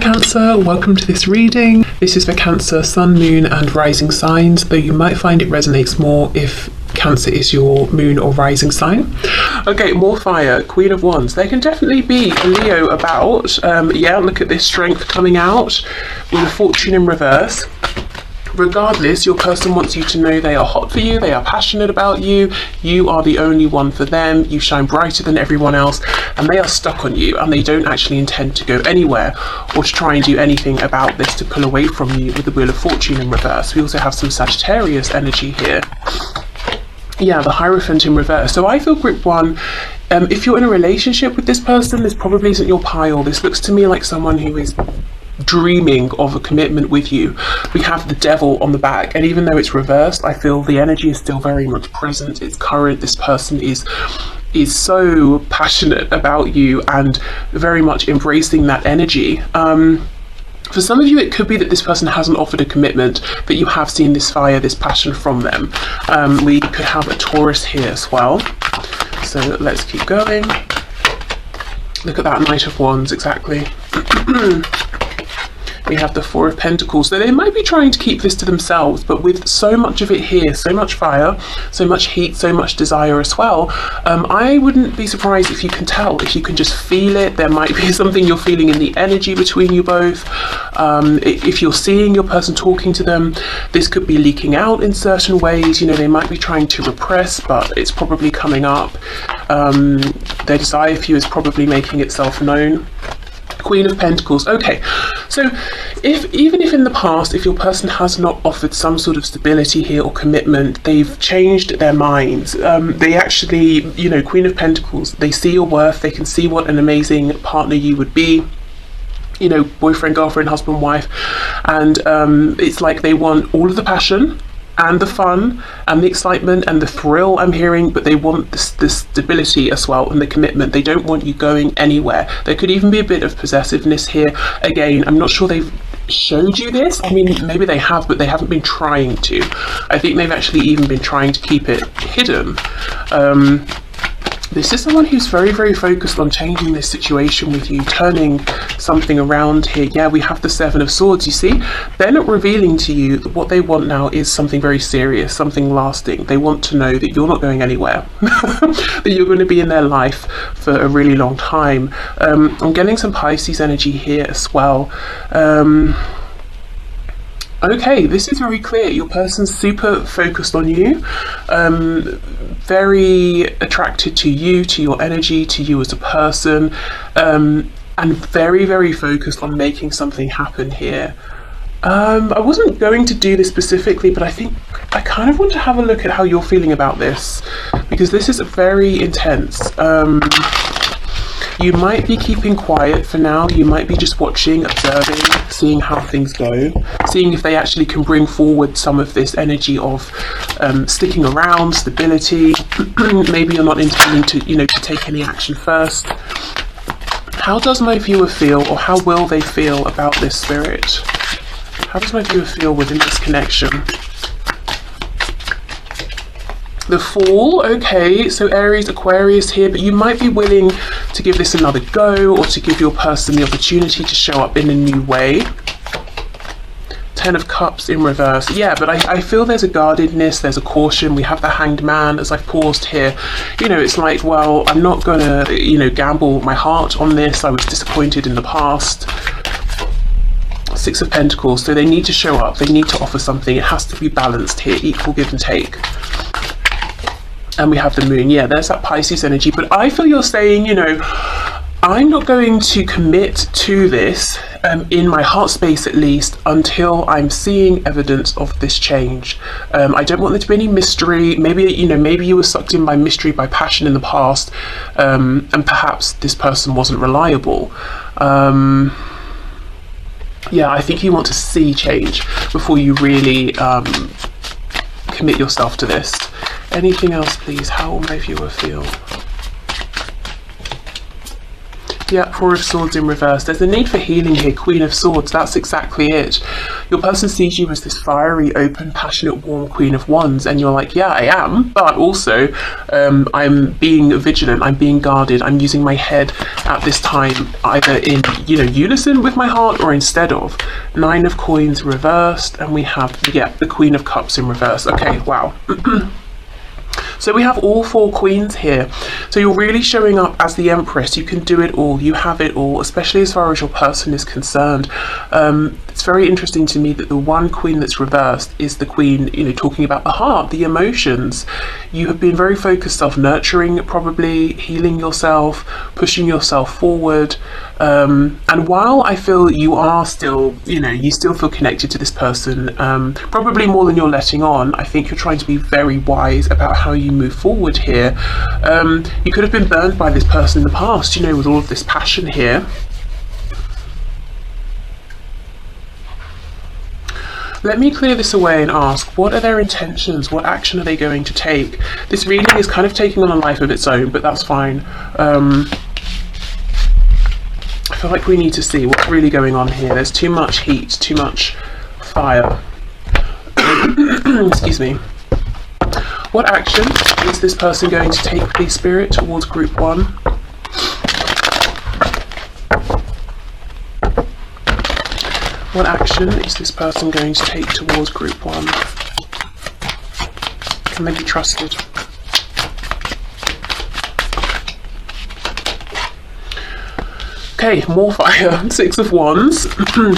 Cancer, welcome to this reading. This is for Cancer, Sun, Moon and Rising signs, though you might find it resonates more if Cancer is your moon or rising sign. Okay, more fire, Queen of Wands. There can definitely be a Leo about. Yeah, look at this strength coming out with a fortune in reverse. Regardless, your person wants you to know they are hot for you, they are passionate about you, you are the only one for them, you shine brighter than everyone else, and they are stuck on you and they don't actually intend to go anywhere or to try and do anything about this to pull away from you with the Wheel of Fortune in reverse. We also have some Sagittarius energy here. Yeah, the Hierophant in reverse. So I feel group one, if you're in a relationship with this person, this probably isn't your pile. This looks to me like someone who is dreaming of a commitment with you. We have the Devil on the back, and even though it's reversed, I feel the energy is still very much present. It's current. This person is so passionate about you and very much embracing that energy. For some of you, it could be that this person hasn't offered a commitment, but you have seen this fire, this passion from them. We could have a Taurus here as well. So let's keep going. Look at that Knight of Wands, exactly. We have the Four of Pentacles. So they might be trying to keep this to themselves, but with so much of it here, so much fire, so much heat, so much desire as well, I wouldn't be surprised if you can tell, if you can just feel it. There might be something you're feeling in the energy between you both. If you're seeing your person talking to them, this could be leaking out in certain ways. You know, they might be trying to repress, but it's probably coming up. Their desire for you is probably making itself known. Queen of Pentacles. Okay, so even if in the past, if your person has not offered some sort of stability here or commitment, they've changed their minds. They actually, you know, Queen of Pentacles, they see your worth, they can see what an amazing partner you would be. You know, boyfriend, girlfriend, husband, wife, and it's like they want all of the passion and the fun and the excitement and the thrill I'm hearing, but they want the stability as well and the commitment. They don't want you going anywhere. There could even be a bit of possessiveness here. Again, I'm not sure they've showed you this. I mean, maybe they have, but they haven't been trying to. I think they've actually even been trying to keep it hidden. This is someone who's very, very focused on changing this situation with you, turning something around here. Yeah, we have the Seven of Swords, you see. They're not revealing to you that what they want now is something very serious, something lasting. They want to know that you're not going anywhere, that you're going to be in their life for a really long time. I'm getting some Pisces energy here as well. Okay, this is very clear. Your person's super focused on you, very attracted to you, to your energy, to you as a person, and very, very focused on making something happen here. I wasn't going to do this specifically, but I think I kind of want to have a look at how you're feeling about this, because this is very intense. You might be keeping quiet for now. You might be just watching, observing, seeing how things go, seeing if they actually can bring forward some of this energy of sticking around, stability. Maybe you're not intending to, you know, to take any action first. How does my viewer feel, or how will they feel about this, Spirit? How does my viewer feel within this connection? The Fool, okay, so Aries, Aquarius here, but you might be willing to give this another go, or to give your person the opportunity to show up in a new way. Ten of Cups in reverse. Yeah, but I feel there's a guardedness, there's a caution. We have the Hanged Man as I've paused here. You know, it's like, well, I'm not gonna, you know, gamble my heart on this. I was disappointed in the past. Six of Pentacles, so they need to show up, they need to offer something. It has to be balanced here, equal give and take. And we have the Moon. Yeah, there's that Pisces energy. But I feel you're saying, you know, I'm not going to commit to this, in my heart space at least, until I'm seeing evidence of this change. I don't want there to be any mystery. Maybe, you know, maybe you were sucked in by mystery, by passion in the past, and perhaps this person wasn't reliable. Yeah, I think you want to see change before you really commit yourself to this. Anything else, please? How will my viewer feel? Yeah, Four of Swords in reverse. There's a need for healing here, Queen of Swords. That's exactly it. Your person sees you as this fiery, open, passionate, warm Queen of Wands, and you're like, yeah, I am, but also I'm being vigilant, I'm being guarded, I'm using my head at this time either in, unison with my heart or instead of. Nine of Coins reversed, and we have, the Queen of Cups in reverse. Okay, wow. So we have all four queens here. So you're really showing up as the Empress. You can do it all. You have it all, especially as far as your person is concerned. It's very interesting to me that the one queen that's reversed is the queen, talking about the heart, the emotions. You have been very focused on nurturing, probably healing yourself, pushing yourself forward. And while I feel you are still, you still feel connected to this person, probably more than you're letting on, I think you're trying to be very wise about how you move forward here. You could have been burned by this person in the past, with all of this passion here. Let me clear this away and ask, what are their intentions? What action are they going to take? This reading is kind of taking on a life of its own, but that's fine. I feel like we need to see what's really going on here. There's too much heat, too much fire. Excuse me. What action is this person going to take, please, Spirit, towards Group 1? What action is this person going to take towards Group 1? Can they be trusted? Okay, more fire. Six of Wands.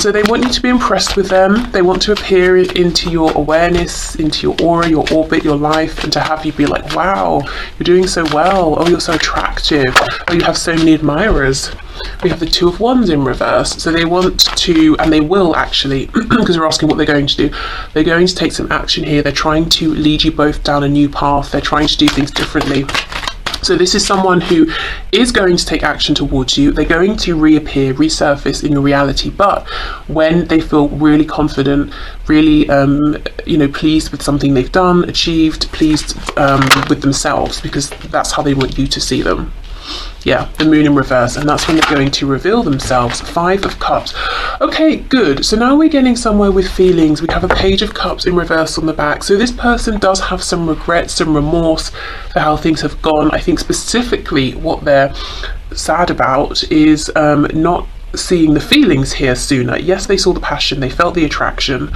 So they want you to be impressed with them. They want to appear into your awareness, into your aura, your orbit, your life, and to have you be like, wow, you're doing so well. Oh, you're so attractive. Oh, you have so many admirers. We have the Two of Wands in reverse. So they want to, and they will actually, because we're asking what they're going to do. They're going to take some action here. They're trying to lead you both down a new path. They're trying to do things differently. So this is someone who is going to take action towards you. They're going to reappear, resurface in your reality, but when they feel really confident, really, pleased with something they've done, achieved, pleased with themselves, because that's how they want you to see them. Yeah, the Moon in reverse, and that's when they're going to reveal themselves. Five of Cups. Okay, good. So now we're getting somewhere with feelings. We have a Page of Cups in reverse on the back. So this person does have some regret, some remorse for how things have gone. I think specifically what they're sad about is not seeing the feelings here sooner. Yes, they saw the passion, they felt the attraction.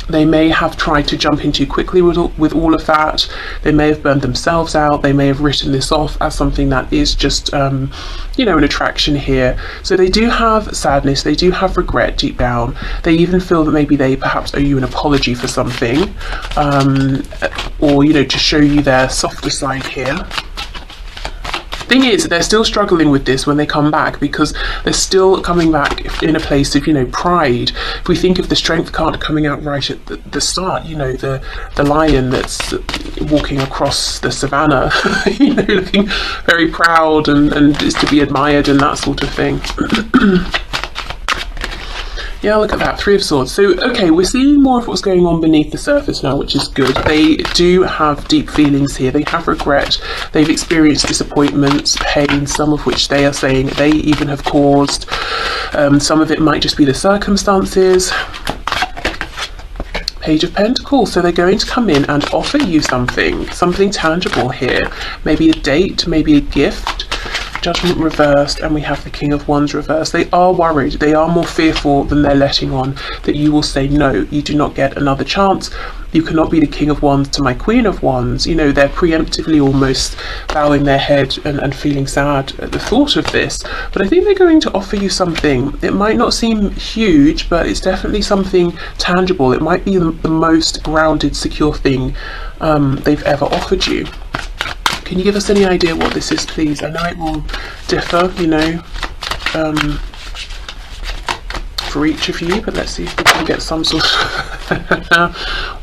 They may have tried to jump in too quickly with all of that. They may have burned themselves out. They may have written this off as something that is just, an attraction here. So they do have sadness. They do have regret deep down. They even feel that maybe they perhaps owe you an apology for something, or, to show you their softer side here. Thing is, they're still struggling with this when they come back, because they're still coming back in a place of, pride. If we think of the Strength card coming out right at the start, the lion that's walking across the savannah, looking very proud and is to be admired and that sort of thing. Yeah, look at that, Three of Swords. So, okay, we're seeing more of what's going on beneath the surface now, which is good. They do have deep feelings here. They have regret. They've experienced disappointments, pain, some of which they are saying they even have caused. Some of it might just be the circumstances. Page of Pentacles. So they're going to come in and offer you something tangible here. Maybe a date, maybe a gift. Judgment reversed, and we have the King of Wands reversed. They are worried, they are more fearful than they're letting on, that you will say no, you do not get another chance. You cannot be the King of Wands to my Queen of Wands. They're preemptively almost bowing their head and feeling sad at the thought of this. But I think they're going to offer you something. It might not seem huge, but it's definitely something tangible. It might be the most grounded, secure thing they've ever offered you. Can you give us any idea what this is, please? I know it will differ, for each of you, but let's see if we can get some sort of...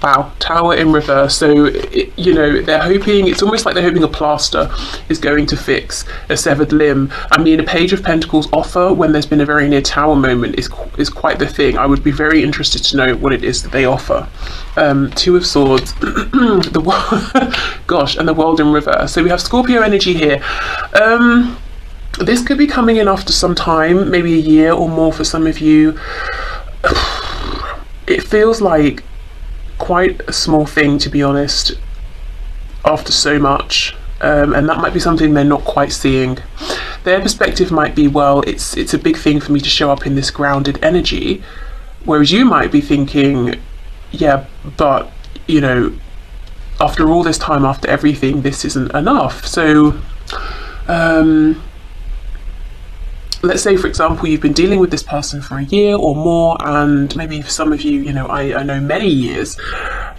Wow, Tower in reverse. So, they're hoping, it's almost like they're hoping a plaster is going to fix a severed limb. I mean, a Page of Pentacles offer when there's been a very near Tower moment is quite the thing. I would be very interested to know what it is that they offer. Two of Swords, gosh, and the World in reverse. So we have Scorpio energy here. This could be coming in after some time, maybe a year or more for some of you. It feels like quite a small thing, to be honest, after so much, and that might be something they're not quite seeing. Their perspective might be, well, it's a big thing for me to show up in this grounded energy, whereas you might be thinking, yeah, but you know, after all this time, after everything, this isn't enough. So let's say, for example, you've been dealing with this person for a year or more, and maybe for some of you, you know, I know many years,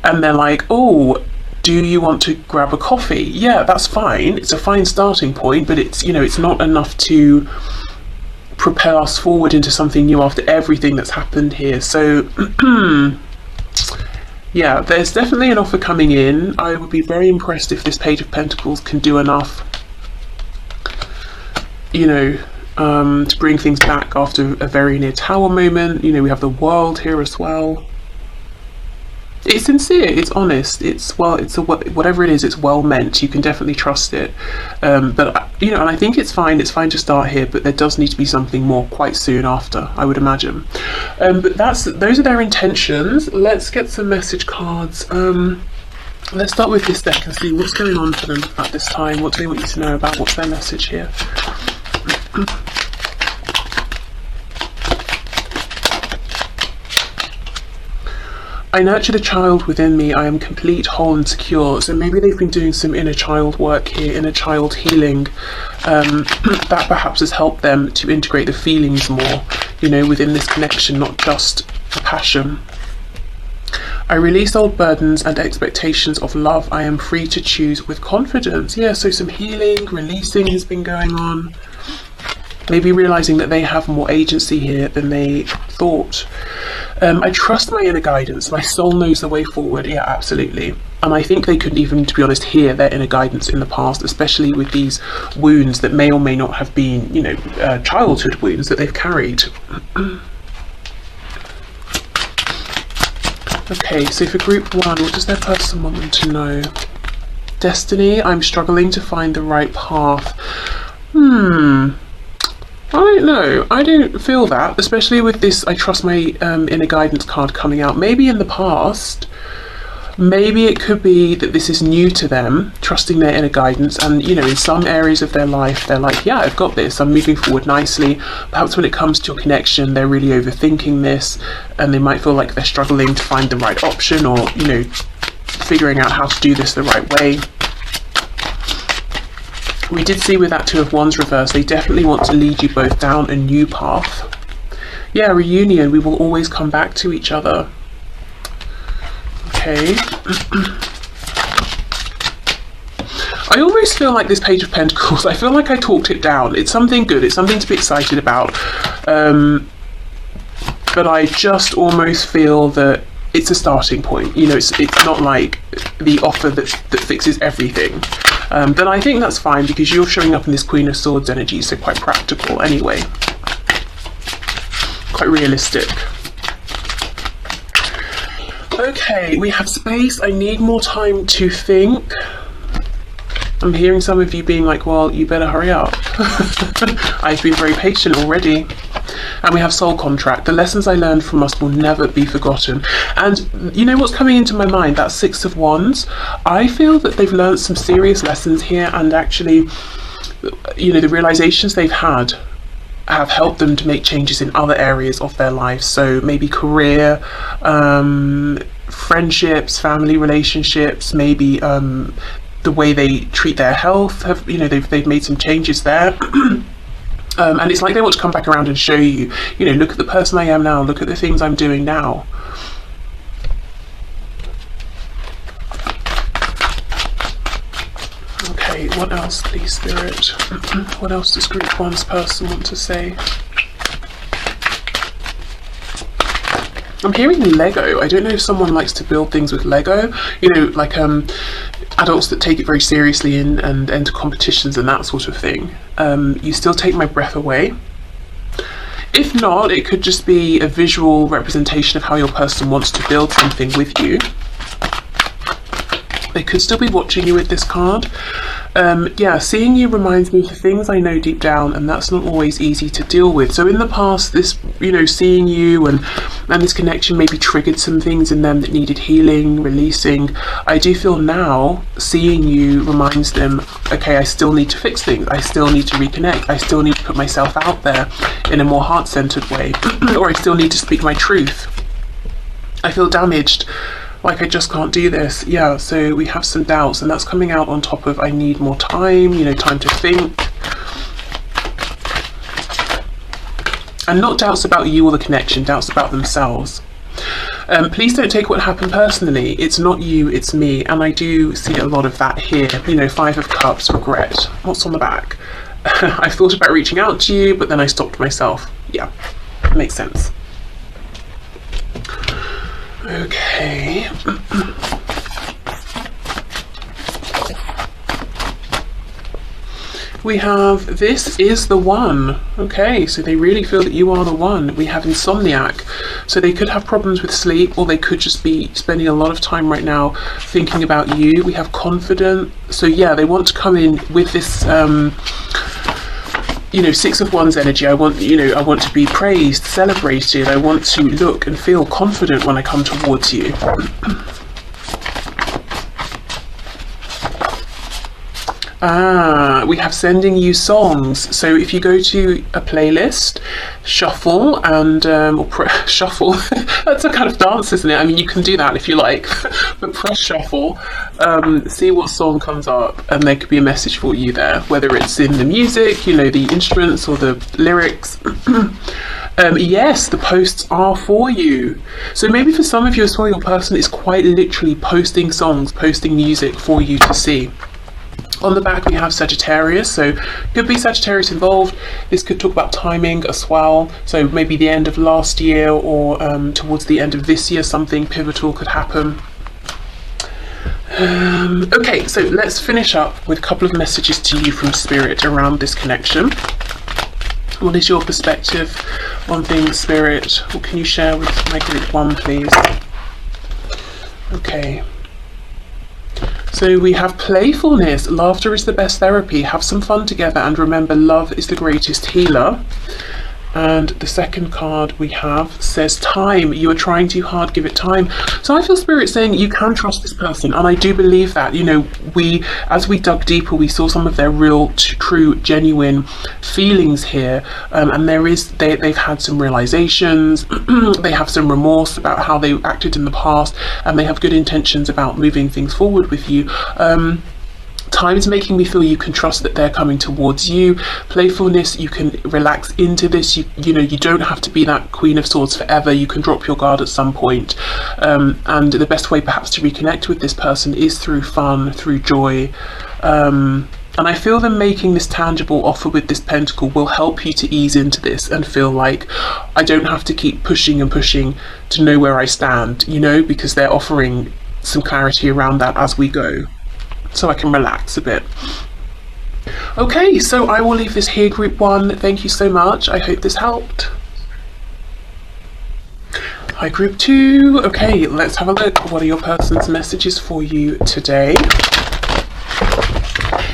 and they're like, oh, do you want to grab a coffee? Yeah, that's fine. It's a fine starting point, but it's, you know, it's not enough to propel us forward into something new after everything that's happened here. So yeah, there's definitely an offer coming in. I would be very impressed if this Page of Pentacles can do enough, you know, to bring things back after a very near Tower moment. You know, we have the World here as well. It's sincere, it's honest, it's, well, it's whatever it is, it's well meant. You can definitely trust it. But you know, and I think it's fine to start here, but there does need to be something more quite soon after, I would imagine. But those are their intentions. Let's get some message cards. Let's start with this deck and see what's going on for them at this time. What do they want you to know about? What's their message here? I nurtured a child within me. I am complete, whole and secure. So maybe they've been doing some inner child work here, inner child healing. That perhaps has helped them to integrate the feelings more, you know, within this connection, not just the passion. I release old burdens and expectations of love. I am free to choose with confidence. Yeah, so some healing, releasing has been going on. Maybe realizing that they have more agency here than they thought. I trust my inner guidance. My soul knows the way forward. Yeah, absolutely. And I think they couldn't even, to be honest, hear their inner guidance in the past, especially with these wounds that may or may not have been, you know, childhood wounds that they've carried. Okay, so for group one, what does their person want them to know? Destiny, I'm struggling to find the right path. I don't know. I don't feel that, especially with this I trust my inner guidance card coming out. Maybe in the past, maybe it could be that this is new to them, trusting their inner guidance, and you know, in some areas of their life they're like, yeah, I've got this, I'm moving forward nicely. Perhaps when it comes to your connection, they're really overthinking this, and they might feel like they're struggling to find the right option, or you know, figuring out how to do this the right way. We did see with that Two of Wands reverse, they definitely want to lead you both down a new path. Yeah, reunion, we will always come back to each other. Okay. I almost feel like this Page of Pentacles, I feel like I talked it down. It's something good, it's something to be excited about. But I just almost feel that it's a starting point. You know, it's not like the offer that fixes everything. Then I think that's fine, because you're showing up in this Queen of Swords energy, so quite practical anyway. Quite realistic. Okay, we have space. I need more time to think. I'm hearing some of you being like, well, you better hurry up. I've been very patient already. And we have soul contract. The lessons I learned from us will never be forgotten. And you know what's coming into my mind? That Six of Wands. I feel that they've learned some serious lessons here, and actually, you know, the realizations they've had have helped them to make changes in other areas of their lives. So maybe career, friendships, family relationships, maybe the way they treat their health. Have, you know, they've made some changes there. And it's like they want to come back around and show you, you know, look at the person I am now, look at the things I'm doing now. Okay, what else, please, Spirit? What else does group one's person want to say? I'm hearing Lego. I don't know if someone likes to build things with Lego, you know, like adults that take it very seriously and enter competitions and that sort of thing. You still take my breath away. If not, it could just be a visual representation of how your person wants to build something with you. They could still be watching you with this card. Yeah, seeing you reminds me of the things I know deep down, and that's not always easy to deal with. So in the past, this, seeing you and this connection maybe triggered some things in them that needed healing, releasing. I do feel now seeing you reminds them, okay, I still need to fix things. I still need to reconnect. I still need to put myself out there in a more heart-centered way, or I still need to speak my truth. I feel damaged. Like, I just can't do this. Yeah, so we have some doubts, and that's coming out on top of I need more time, time to think. And not doubts about you or the connection, doubts about themselves. Please don't take what happened personally. It's not you, it's me. And I do see a lot of that here. 5 of Cups, regret. What's on the back? I thought about reaching out to you, but then I stopped myself. Yeah, makes sense. Okay. We have, this is the one. Okay, so they really feel that you are the one. We have Insomniac. So they could have problems with sleep, or they could just be spending a lot of time right now thinking about you. We have Confident. So yeah, they want to come in with this 6 of Wands energy. I want to be praised, celebrated. I want to look and feel confident when I come towards you. We have sending you songs. So if you go to a playlist, shuffle and shuffle. That's a kind of dance, isn't it? I mean, you can do that if you like, but press shuffle. See what song comes up, and there could be a message for you there, whether it's in the music, the instruments, or the lyrics. Yes, the posts are for you. So maybe for some of you as well, your person is quite literally posting songs, posting music for you to see. On the back we have Sagittarius, so could be Sagittarius involved. This could talk about timing as well, so maybe the end of last year or towards the end of this year, something pivotal could happen. Okay, so let's finish up with a couple of messages to you from Spirit around this connection. What is your perspective on things, Spirit? What can you share with my group 1, please? Okay. So we have playfulness. Laughter is the best therapy. Have some fun together, and remember, love is the greatest healer. And the second card we have says time. You are trying too hard, give it time. So I feel Spirit saying you can trust this person, and I do believe that. As we dug deeper, we saw some of their real, true, genuine feelings here, and they've had some realizations. They have some remorse about how they acted in the past, and they have good intentions about moving things forward with you. Time is making me feel you can trust that they're coming towards you. Playfulness, you can relax into this. You don't have to be that Queen of Swords forever. You can drop your guard at some point. And the best way perhaps to reconnect with this person is through fun, through joy. And I feel them making this tangible offer with this pentacle will help you to ease into this and feel like I don't have to keep pushing and pushing to know where I stand, because they're offering some clarity around that as we go. So I can relax a bit. Okay, so I will leave this here, group 1. Thank you so much. I hope this helped. Hi, group 2. Okay, let's have a look. What are your person's messages for you today?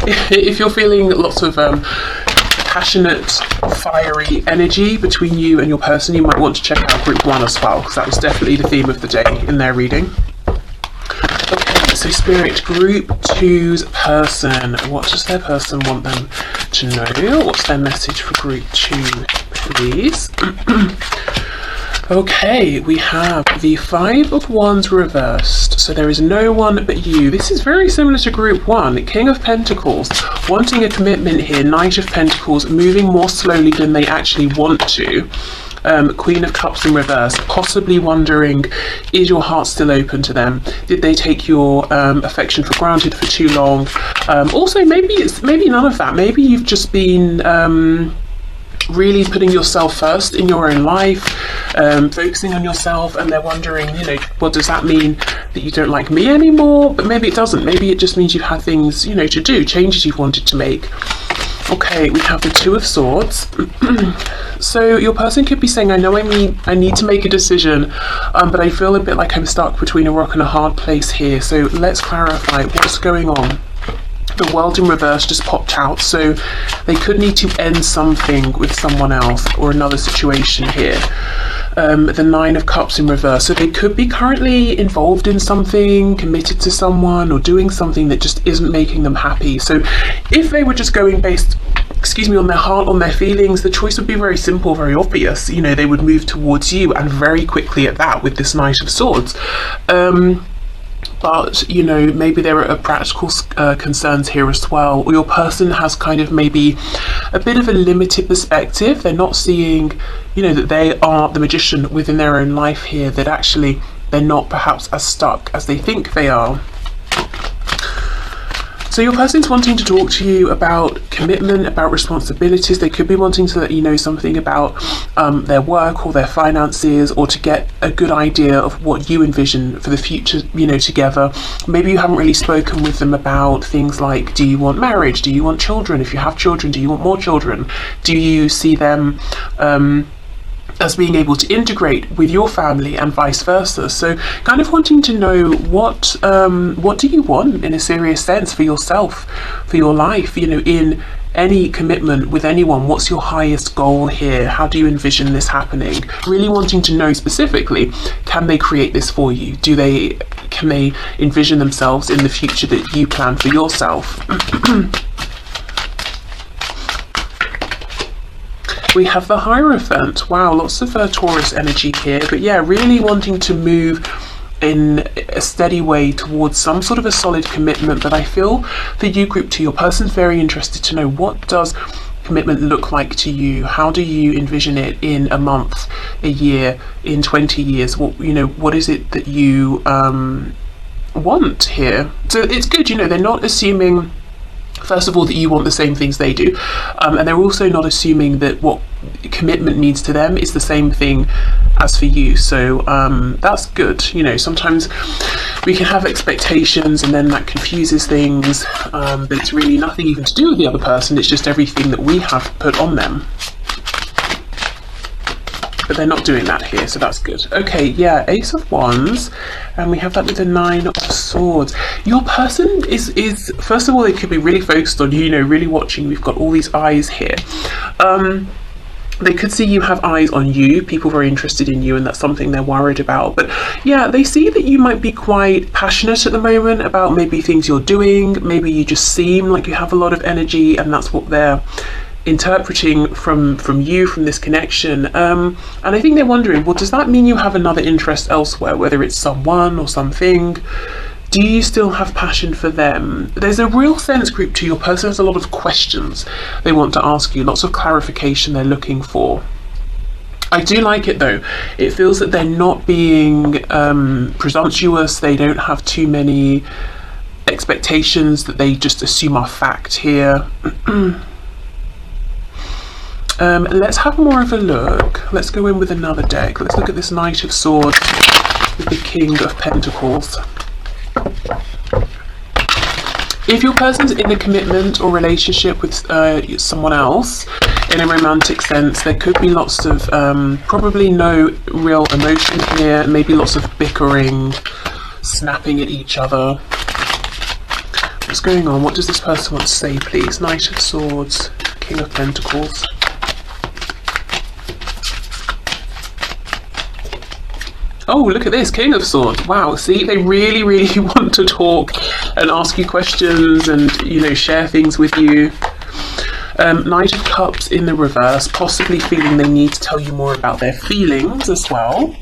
If you're feeling lots of passionate, fiery energy between you and your person, you might want to check out group 1 as well, because that was definitely the theme of the day in their reading. So Spirit, group 2's person, what does their person want them to know? What's their message for group 2, please? Okay, we have the 5 of Wands reversed. So there is no one but you. This is very similar to group 1. King of Pentacles, wanting a commitment here. Knight of Pentacles, moving more slowly than they actually want to. Queen of Cups in reverse, possibly wondering, is your heart still open to them? Did they take your affection for granted for too long? Also, maybe none of that. Maybe you've just been really putting yourself first in your own life, focusing on yourself, and they're wondering, what does that mean, that you don't like me anymore? But maybe it doesn't. Maybe it just means you've had things, to do, changes you've wanted to make. Okay, we have the Two of Swords. So your person could be saying, I know I need to make a decision, but I feel a bit like I'm stuck between a rock and a hard place here. So let's clarify what's going on. The World in reverse just popped out, so they could need to end something with someone else or another situation here. The Nine of Cups in reverse, so they could be currently involved in something, committed to someone, or doing something that just isn't making them happy. So if they were just going based, on their heart, on their feelings, the choice would be very simple, very obvious. You know, they would move towards you, and very quickly at that, with this Knight of Swords. But, you know, maybe there are practical concerns here as well, or your person has kind of maybe a bit of a limited perspective. They're not seeing, you know, that they are the magician within their own life here, that actually they're not perhaps as stuck as they think they are. So your person's wanting to talk to you about commitment, about responsibilities. They could be wanting to let you know something about their work or their finances, or to get a good idea of what you envision for the future, you know, together. Maybe you haven't really spoken with them about things like, do you want marriage? Do you want children? If you have children, do you want more children? Do you see them as being able to integrate with your family and vice versa? So kind of wanting to know what do you want in a serious sense for yourself, for your life, you know, in any commitment with anyone. What's your highest goal here? How do you envision this happening? Really wanting to know specifically, can they create this for you? Can they envision themselves in the future that you plan for yourself? We have the Hierophant. Wow, lots of Taurus energy here. But yeah, really wanting to move in a steady way towards some sort of a solid commitment. But I feel for you, Group 2, your person's very interested to know, what does commitment look like to you? How do you envision it in a month, a year, in 20 years? What is it that you want here? So it's good, you know, they're not assuming, first of all, that you want the same things they do, and they're also not assuming that what commitment means to them is the same thing as for you. So that's good. You know, sometimes we can have expectations and then that confuses things, but it's really nothing even to do with the other person. It's just everything that we have put on them. But they're not doing that here, so that's good. Okay, yeah, Ace of Wands, and we have that with the Nine of Swords. Your person is first of all, they could be really focused on you, you know, really watching. We've got all these eyes here. They could see you have eyes on you, people very interested in you, and that's something they're worried about. But yeah, they see that you might be quite passionate at the moment about maybe things you're doing. Maybe you just seem like you have a lot of energy, and that's what they're interpreting from you, from this connection. And I think they're wondering, well, does that mean you have another interest elsewhere, whether it's someone or something? Do you still have passion for them? There's a real sense, Group 2, your person has a lot of questions they want to ask you, lots of clarification they're looking for. I do like it though. It feels that they're not being presumptuous. They don't have too many expectations that they just assume are fact here. Let's have more of a look. Let's go in with another deck. Let's look at this Knight of Swords with the King of Pentacles. If your person's in a commitment or relationship with someone else in a romantic sense, there could be lots of probably no real emotion here, maybe lots of bickering, snapping at each other. What's going on? What does this person want to say, please? Knight of Swords, King of Pentacles. Oh, look at this, King of Swords. Wow, see, they really, really want to talk and ask you questions and, you know, share things with you. Knight of Cups in the reverse, possibly feeling they need to tell you more about their feelings as well.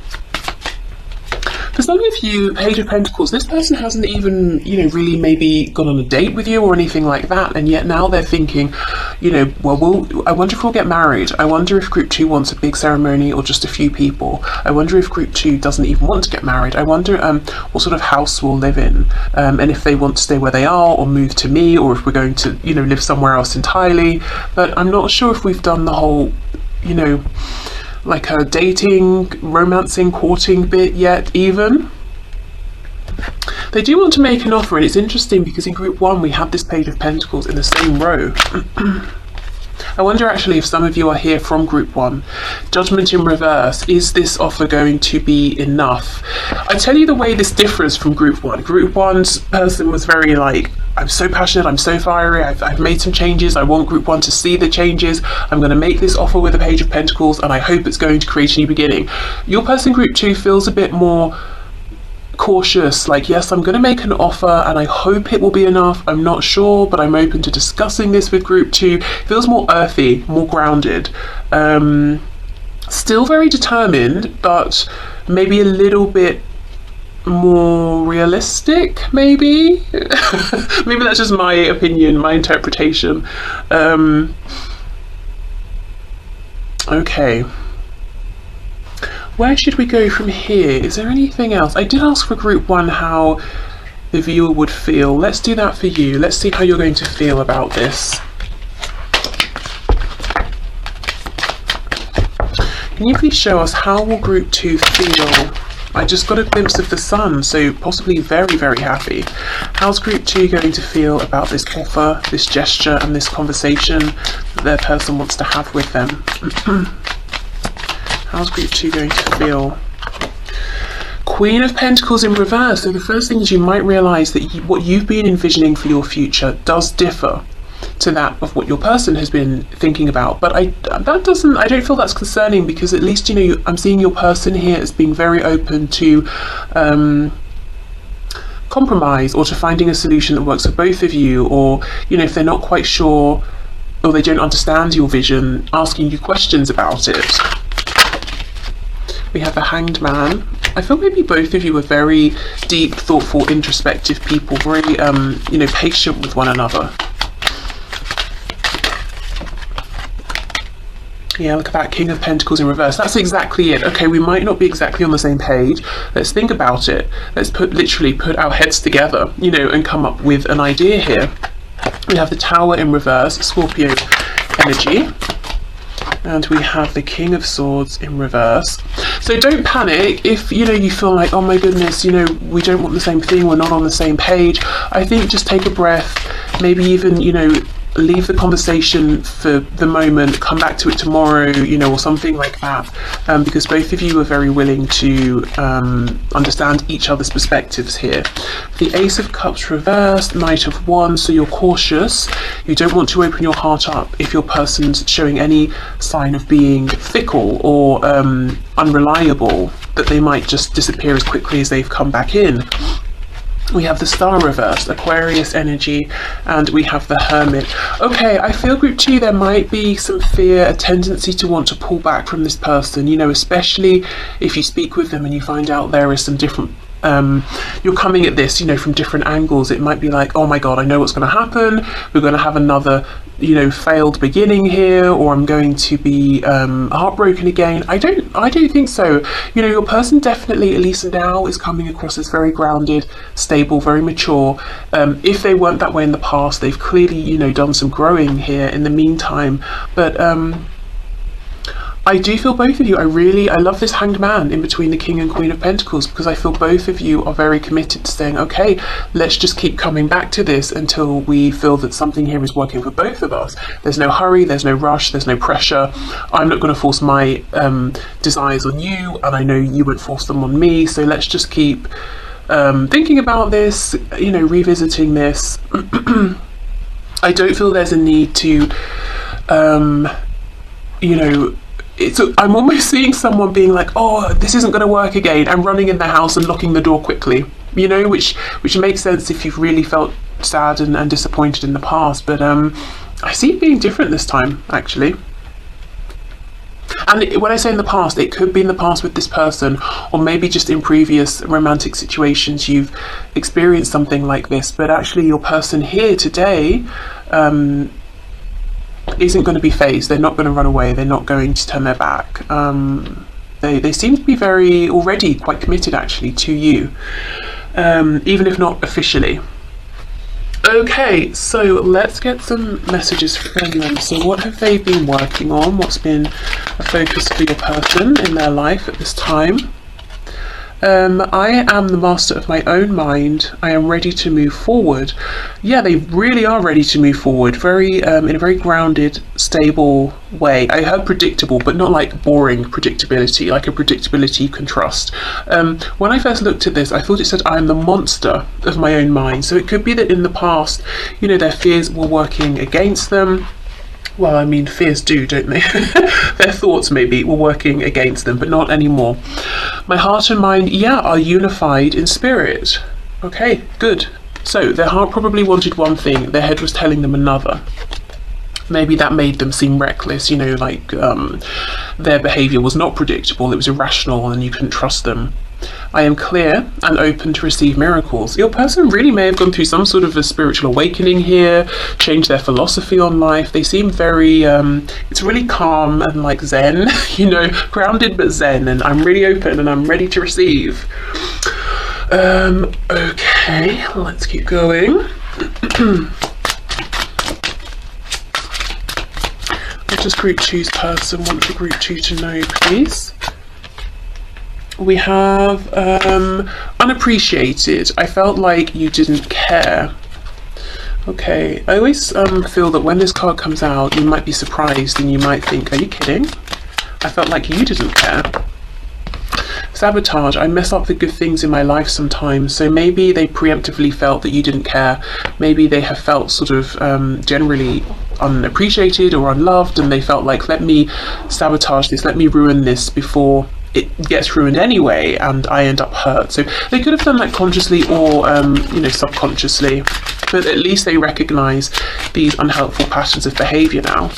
For some of you, Page of Pentacles, this person hasn't even, you know, really maybe gone on a date with you or anything like that, and yet now they're thinking, you know, well, I wonder if we'll get married. I wonder if Group 2 wants a big ceremony or just a few people. I wonder if Group 2 doesn't even want to get married. I wonder what sort of house we'll live in, and if they want to stay where they are or move to me, or if we're going to, you know, live somewhere else entirely. But I'm not sure if we've done the whole, you know, like a dating, romancing, courting bit yet even. They do want to make an offer, and it's interesting because in Group 1 we have this Page of Pentacles in the same row. I wonder actually if some of you are here from group 1. Judgment in reverse. Is this offer going to be enough? I tell you the way this differs from group 1. Group 1's person was very like, I'm so passionate, I'm so fiery, I've made some changes, I want group 1 to see the changes, I'm going to make this offer with the Page of Pentacles and I hope it's going to create a new beginning. Your person group 2 feels a bit more cautious, like, yes, I'm going to make an offer and I hope it will be enough, I'm not sure, but I'm open to discussing this with group 2. Feels more earthy, more grounded, still very determined, but maybe a little bit more realistic, maybe. Maybe that's just my opinion, my interpretation. Okay, where should we go from here? Is there anything else? I did ask for group 1 how the viewer would feel. Let's do that for you. Let's see how you're going to feel about this. Can you please show us how will group 2 feel? I just got a glimpse of the sun, so possibly very, very happy. How's group 2 going to feel about this offer, this gesture, and this conversation that their person wants to have with them? How's group 2 going to feel? Queen of Pentacles in reverse. So the first thing is you might realise that what you've been envisioning for your future does differ to that of what your person has been thinking about, but I don't feel that's concerning, because at least, you know, I'm seeing your person here as being very open to compromise, or to finding a solution that works for both of you, or, you know, if they're not quite sure or they don't understand your vision, asking you questions about it. We have the Hanged Man. I feel maybe both of you are very deep, thoughtful, introspective people, very you know, patient with one another. Yeah, look at that, King of Pentacles in reverse. That's exactly it. Okay, we might not be exactly on the same page. Let's think about it. Let's literally put our heads together, you know, and come up with an idea here. We have the Tower in reverse, Scorpio energy. And we have the King of Swords in reverse. So don't panic if, you know, you feel like, oh my goodness, you know, we don't want the same thing, we're not on the same page. I think just take a breath, maybe even, you know, leave the conversation for the moment, come back to it tomorrow, you know, or something like that, because both of you are very willing to understand each other's perspectives here. The Ace of Cups reversed, Knight of Wands, so you're cautious, you don't want to open your heart up if your person's showing any sign of being fickle or unreliable, that they might just disappear as quickly as they've come back in. We have the Star reversed, Aquarius energy, and we have the Hermit. Okay, I feel group 2, there might be some fear, a tendency to want to pull back from this person, you know, especially if you speak with them and you find out there is some different, you're coming at this, you know, from different angles. It might be like, oh my god, I know what's going to happen, we're going to have another, you know, failed beginning here, or I'm going to be heartbroken again. I don't think so. You know, your person definitely, at least now, is coming across as very grounded, stable, very mature. If they weren't that way in the past, they've clearly, you know, done some growing here in the meantime. But I do feel both of you, I love this Hanged Man in between the King and Queen of Pentacles, because I feel both of you are very committed to saying, okay, let's just keep coming back to this until we feel that something here is working for both of us. There's no hurry, there's no rush, there's no pressure. I'm not going to force my desires on you, and I know you won't force them on me, so let's just keep thinking about this, you know, revisiting this. I don't feel there's a need to, you know, I'm almost seeing someone being like, oh, this isn't going to work again, and running in the house and locking the door quickly, you know, which makes sense if you've really felt sad and disappointed in the past. But I see it being different this time, actually. And when I say in the past, it could be in the past with this person, or maybe just in previous romantic situations you've experienced something like this. But actually your person here today isn't going to be phased. They're not going to run away, they're not going to turn their back. They seem to be already quite committed actually to you, even if not officially. Okay, so let's get some messages from them. So what have they been working on? What's been a focus for your person in their life at this time? I am the master of my own mind. I am ready to move forward. Yeah, they really are ready to move forward. Very in a very grounded, stable way. I heard predictable, but not like boring predictability, like a predictability you can trust. When I first looked at this, I thought it said I am the monster of my own mind. So it could be that in the past, you know, their fears were working against them. Well, I mean, fears do, don't they? Their thoughts maybe were working against them, but not anymore. My heart and mind, yeah, are unified in spirit. Okay, good. So their heart probably wanted one thing, their head was telling them another. Maybe that made them seem reckless, you know, like their behaviour was not predictable, it was irrational and you couldn't trust them. I am clear and open to receive miracles. Your person really may have gone through some sort of a spiritual awakening here, changed their philosophy on life. They seem very, it's really calm and like zen, you know, grounded but zen, and I'm really open and I'm ready to receive. Okay, let's keep going. What does group 2's person want for group 2 to know, please? We have unappreciated. I felt like you didn't care. Okay, I always feel that when this card comes out, you might be surprised and you might think, are you kidding? I felt like you didn't care. Sabotage. I mess up the good things in my life sometimes, so maybe they preemptively felt that you didn't care. Maybe they have felt sort of generally unappreciated or unloved, and they felt like, let me sabotage this, let me ruin this before it gets ruined anyway and I end up hurt. So they could have done that consciously or you know, subconsciously, but at least they recognize these unhelpful patterns of behavior now.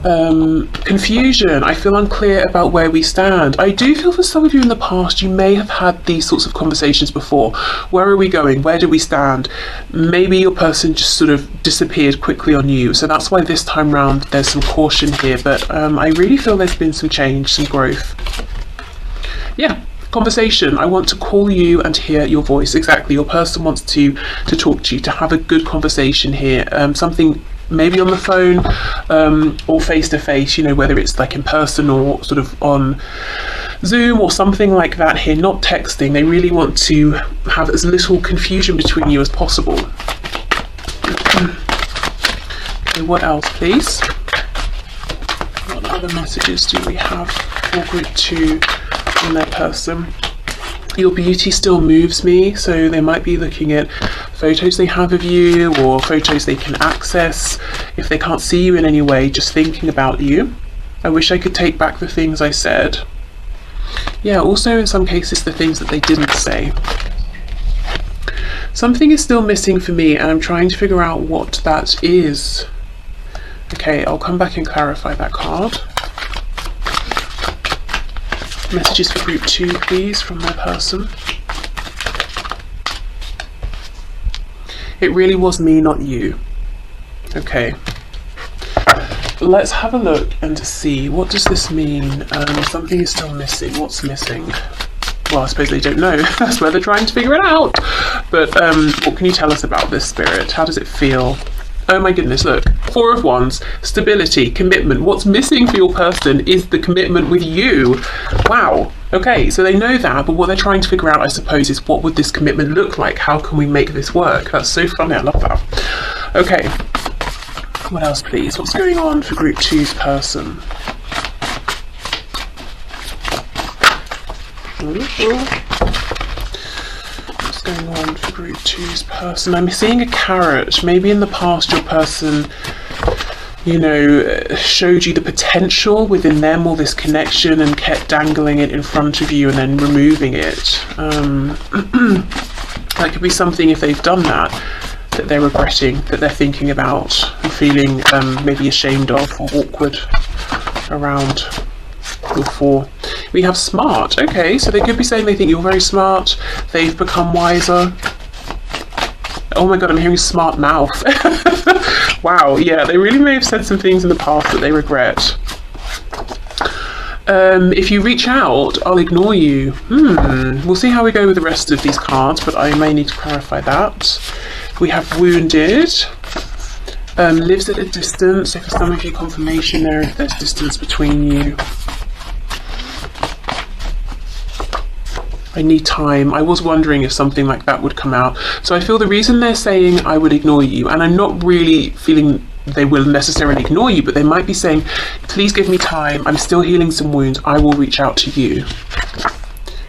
Confusion. I feel unclear about where we stand. I do feel for some of you in the past you may have had these sorts of conversations before. Where are we going? Where do we stand? Maybe your person just sort of disappeared quickly on you, so that's why this time round there's some caution here, but I really feel there's been some change, some growth. Yeah. Conversation. I want to call you and hear your voice. Exactly, your person wants to talk to you, to have a good conversation here. Something maybe on the phone or face to face, you know, whether it's like in person or sort of on Zoom or something like that here, not texting. They really want to have as little confusion between you as possible. Okay, what else, please? What other messages do we have for group 2 on their person? Your beauty still moves me, so they might be looking at photos they have of you or photos they can access. If they can't see you in any way, just thinking about you. I wish I could take back the things I said. Yeah, also in some cases the things that they didn't say. Something is still missing for me and I'm trying to figure out what that is. Okay, I'll come back and clarify that card. Messages for group 2, please, from my person. It really was me, not you. Okay. Let's have a look and see, what does this mean? Something is still missing. What's missing? Well, I suppose they don't know. That's where they're trying to figure it out. But what can you tell us about this spirit? How does it feel? Oh my goodness, look. 4 of Wands, stability, commitment. What's missing for your person is the commitment with you. Wow. Okay, so they know that, but what they're trying to figure out, I suppose, is what would this commitment look like? How can we make this work? That's so funny, I love that. Okay. What else, please? What's going on for group 2's person? What's going on for group 2's person? I'm seeing a carrot. Maybe in the past your person, you know, showed you the potential within them or this connection and kept dangling it in front of you and then removing it. That could be something, if they've done that they're regretting, that they're thinking about and feeling maybe ashamed of or awkward around. Your 4. We have smart. Okay, so they could be saying they think you're very smart. They've become wiser. Oh my god, I'm hearing smart mouth. Wow, yeah, they really may have said some things in the past that they regret. If you reach out, I'll ignore you. We'll see how we go with the rest of these cards, but I may need to clarify that. We have wounded. Lives at a distance, so for some of you, confirmation there if there's distance between you. I need time. I was wondering if something like that would come out. So I feel the reason they're saying I would ignore you, and I'm not really feeling they will necessarily ignore you, but they might be saying, please give me time. I'm still healing some wounds. I will reach out to you.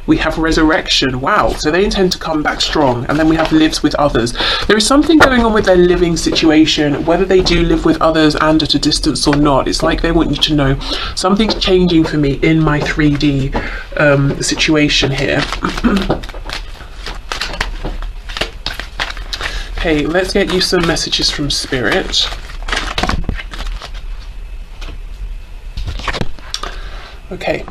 We have resurrection. Wow. So they intend to come back strong. And then we have lives with others. There is something going on with their living situation, whether they do live with others and at a distance or not. It's like they want you to know something's changing for me in my 3D situation here. Okay, let's get you some messages from Spirit. Okay.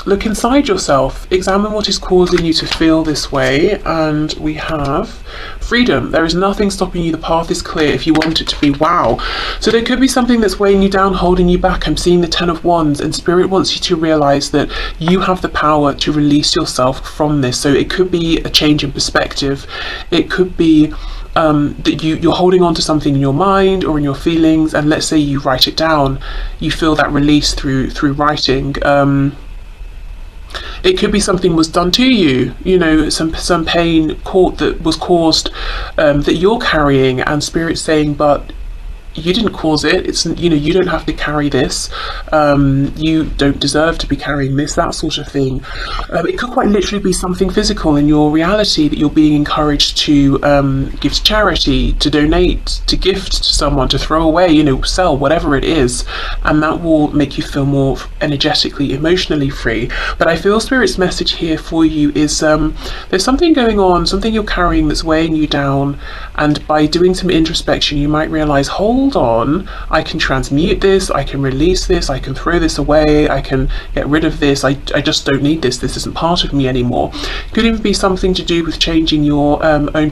Look inside yourself, examine what is causing you to feel this way, and we have freedom. There is nothing stopping you. The path is clear if you want it to be. Wow. So there could be something that's weighing you down, holding you back. I'm seeing the 10 of Wands, and Spirit wants you to realize that you have the power to release yourself from this. So it could be a change in perspective. It could be that you're holding on to something in your mind or in your feelings, and let's say you write it down. You feel that release through writing. It could be something was done to you, you know, some pain that was caused, that you're carrying, and Spirit's saying, but you didn't cause it. It's, you know, you don't have to carry this. You don't deserve to be carrying this, that sort of thing. It could quite literally be something physical in your reality that you're being encouraged to give to charity, to donate, to gift to someone, to throw away, you know, sell, whatever it is. And that will make you feel more energetically, emotionally free. But I feel Spirit's message here for you is there's something going on, something you're carrying that's weighing you down. And by doing some introspection, you might realize, hold on, I can transmute this, I can release this, I can throw this away, I can get rid of this, I just don't need this isn't part of me anymore. Could even be something to do with changing your own